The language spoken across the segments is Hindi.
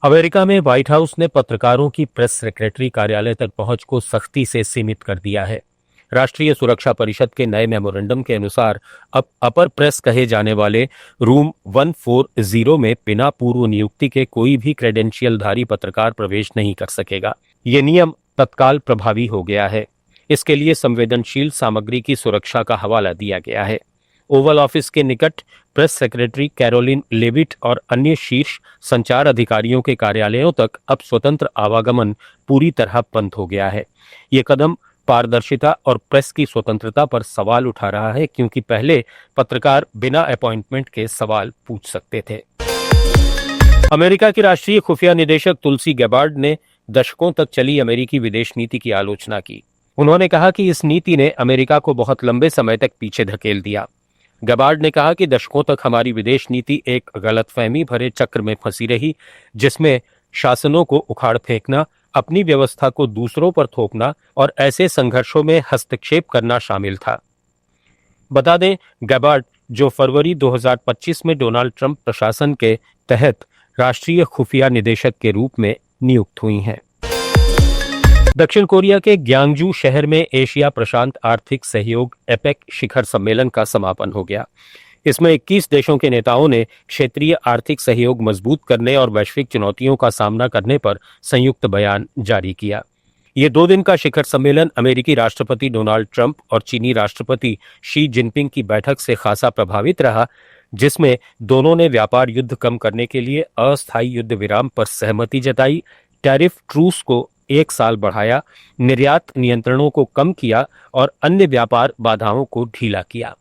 अमेरिका में व्हाइट हाउस ने पत्रकारों की प्रेस सेक्रेटरी कार्यालय तक पहुंच को सख्ती से सीमित कर दिया है। राष्ट्रीय सुरक्षा परिषद के नए मेमोरेंडम के अनुसार अब अपर प्रेस कहे जाने वाले रूम 140 में बिना पूर्व नियुक्ति के कोई भी क्रेडेंशियलधारी पत्रकार प्रवेश नहीं कर सकेगा। ये नियम तत्काल प्रभावी हो गया है। इसके लिए संवेदनशील सामग्री की सुरक्षा का हवाला दिया गया है। ओवल ऑफिस के निकट प्रेस सेक्रेटरी कैरोलिन लेविट और अन्य शीर्ष संचार अधिकारियों के कार्यालयों तक अब स्वतंत्र आवागमन पूरी तरह बंद हो गया है। ये कदम पारदर्शिता और प्रेस की स्वतंत्रता पर सवाल उठा रहा है, क्योंकि पहले पत्रकार बिना अपॉइंटमेंट के सवाल पूछ सकते थे। अमेरिका की राष्ट्रीय खुफिया निदेशक तुलसी गैबार्ड ने दशकों तक चली अमेरिकी विदेश नीति की आलोचना की। उन्होंने कहा कि इस नीति ने अमेरिका को बहुत लंबे समय तक पीछे धकेल दिया। गैबार्ड ने कहा कि दशकों तक हमारी विदेश नीति एक गलतफहमी भरे चक्र में फंसी रही, जिसमें शासनों को उखाड़ फेंकना, अपनी व्यवस्था को दूसरों पर थोपना और ऐसे संघर्षों में हस्तक्षेप करना शामिल था। बता दें, गैबार्ड जो फरवरी 2025 में डोनाल्ड ट्रंप प्रशासन के तहत राष्ट्रीय खुफिया निदेशक के रूप में नियुक्त हुई हैं। दक्षिण कोरिया के ग्यांगजू शहर में एशिया प्रशांत आर्थिक सहयोग एपेक शिखर सम्मेलन का समापन हो गया। इसमें 21 देशों के नेताओं ने क्षेत्रीय आर्थिक सहयोग मजबूत करने और वैश्विक चुनौतियों का सामना करने पर संयुक्त बयान जारी किया। ये 2 दिन का शिखर सम्मेलन अमेरिकी राष्ट्रपति डोनाल्ड ट्रंप और चीनी राष्ट्रपति शी जिनपिंग की बैठक से खासा प्रभावित रहा, जिसमें दोनों ने व्यापार युद्ध कम करने के लिए अस्थायी युद्ध विराम पर सहमति जताई, टैरिफ ट्रूस को 1 साल बढ़ाया, निर्यात नियंत्रणों को कम किया और अन्य व्यापार बाधाओं को ढीला किया।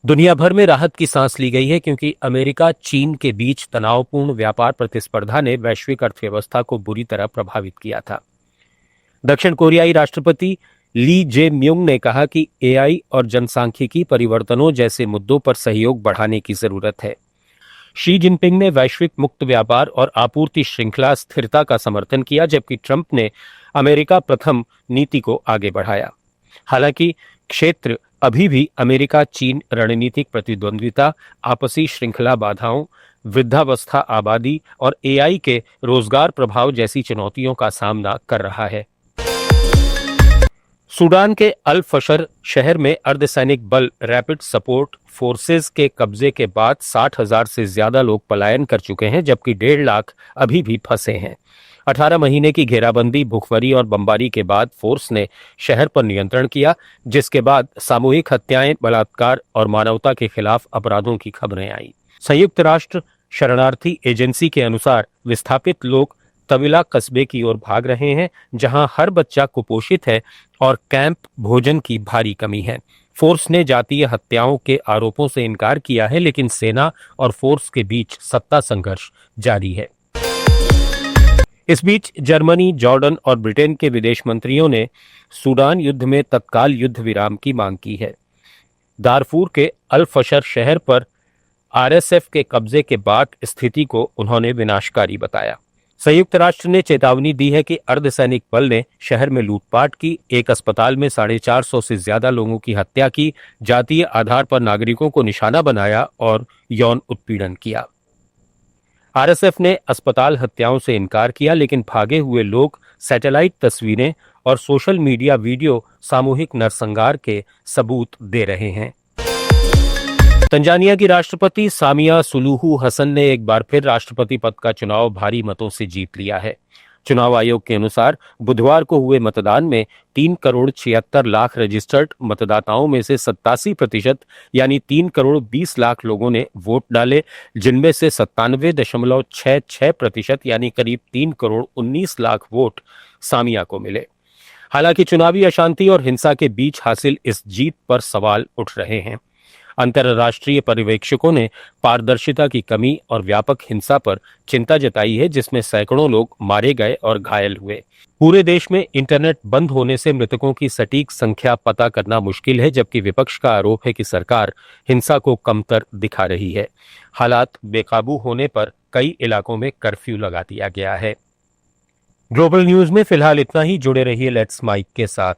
दुनिया भर में राहत की सांस ली गई है, क्योंकि अमेरिका चीन के बीच तनावपूर्ण व्यापार प्रतिस्पर्धा ने वैश्विक अर्थव्यवस्था को बुरी तरह प्रभावित किया था। दक्षिण कोरियाई राष्ट्रपति ली जे म्यूंग ने कहा कि एआई और जनसांख्यिकी परिवर्तनों जैसे मुद्दों पर सहयोग बढ़ाने की जरूरत है। शी जिनपिंग ने वैश्विक मुक्त व्यापार और आपूर्ति श्रृंखला स्थिरता का समर्थन किया, जबकि ट्रंप ने अमेरिका प्रथम नीति को आगे बढ़ाया। हालांकि क्षेत्र अभी भी अमेरिका चीन रणनीतिक प्रतिद्वंद्विता, आपसी श्रृंखला बाधाओं, वृद्धावस्था आबादी और एआई के रोजगार प्रभाव जैसी चुनौतियों का सामना कर रहा है। सूडान के अल फशर शहर में अर्धसैनिक बल रैपिड सपोर्ट फोर्सेस के कब्जे के बाद 60,000 से ज्यादा लोग पलायन कर चुके हैं, जबकि 1.5 लाख अभी भी फंसे हैं। 18 महीने की घेराबंदी, भुखमरी और बमबारी के बाद फोर्स ने शहर पर नियंत्रण किया, जिसके बाद सामूहिक हत्याएं, बलात्कार और मानवता के खिलाफ अपराधों की खबरें आईं। संयुक्त राष्ट्र शरणार्थी एजेंसी के अनुसार विस्थापित लोग तविला कस्बे की ओर भाग रहे हैं, जहां हर बच्चा कुपोषित है और कैंप भोजन की भारी कमी है। फोर्स ने जातीय हत्याओं के आरोपों से इनकार किया है, लेकिन सेना और फोर्स के बीच सत्ता संघर्ष जारी है। इस बीच जर्मनी, जॉर्डन और ब्रिटेन के विदेश मंत्रियों ने सूडान युद्ध में तत्काल युद्ध विराम की मांग की है। दारफूर के अल फशर शहर पर आरएसएफ के कब्जे के बाद स्थिति को उन्होंने विनाशकारी बताया। संयुक्त राष्ट्र ने चेतावनी दी है कि अर्धसैनिक बल ने शहर में लूटपाट की, एक अस्पताल में 450 से ज्यादा लोगों की हत्या की, जातीय आधार पर नागरिकों को निशाना बनाया और यौन उत्पीड़न किया। आरएसएफ ने अस्पताल हत्याओं से इनकार किया, लेकिन भागे हुए लोग सैटेलाइट तस्वीरें और सोशल मीडिया वीडियो सामूहिक नरसंहार के सबूत दे रहे हैं। तंजानिया की राष्ट्रपति सामिया सुलूहू हसन ने एक बार फिर राष्ट्रपति पद का चुनाव भारी मतों से जीत लिया है। चुनाव आयोग के अनुसार बुधवार को हुए मतदान में 3 करोड़ 76 लाख रजिस्टर्ड मतदाताओं में से 87% यानी 3 करोड़ 20 लाख लोगों ने वोट डाले, जिनमें से 97.66% यानी करीब 3 करोड़ 19 लाख वोट सामिया को मिले। हालांकि चुनावी अशांति और हिंसा के बीच हासिल इस जीत पर सवाल उठ रहे हैं। अंतर्राष्ट्रीय पर्यवेक्षकों ने पारदर्शिता की कमी और व्यापक हिंसा पर चिंता जताई है, जिसमें सैकड़ों लोग मारे गए और घायल हुए। पूरे देश में इंटरनेट बंद होने से मृतकों की सटीक संख्या पता करना मुश्किल है, जबकि विपक्ष का आरोप है कि सरकार हिंसा को कमतर दिखा रही है। हालात बेकाबू होने पर कई इलाकों में कर्फ्यू लगा दिया गया है। ग्लोबल न्यूज में फिलहाल इतना ही। जुड़े रहिए लेट्स माइक के साथ।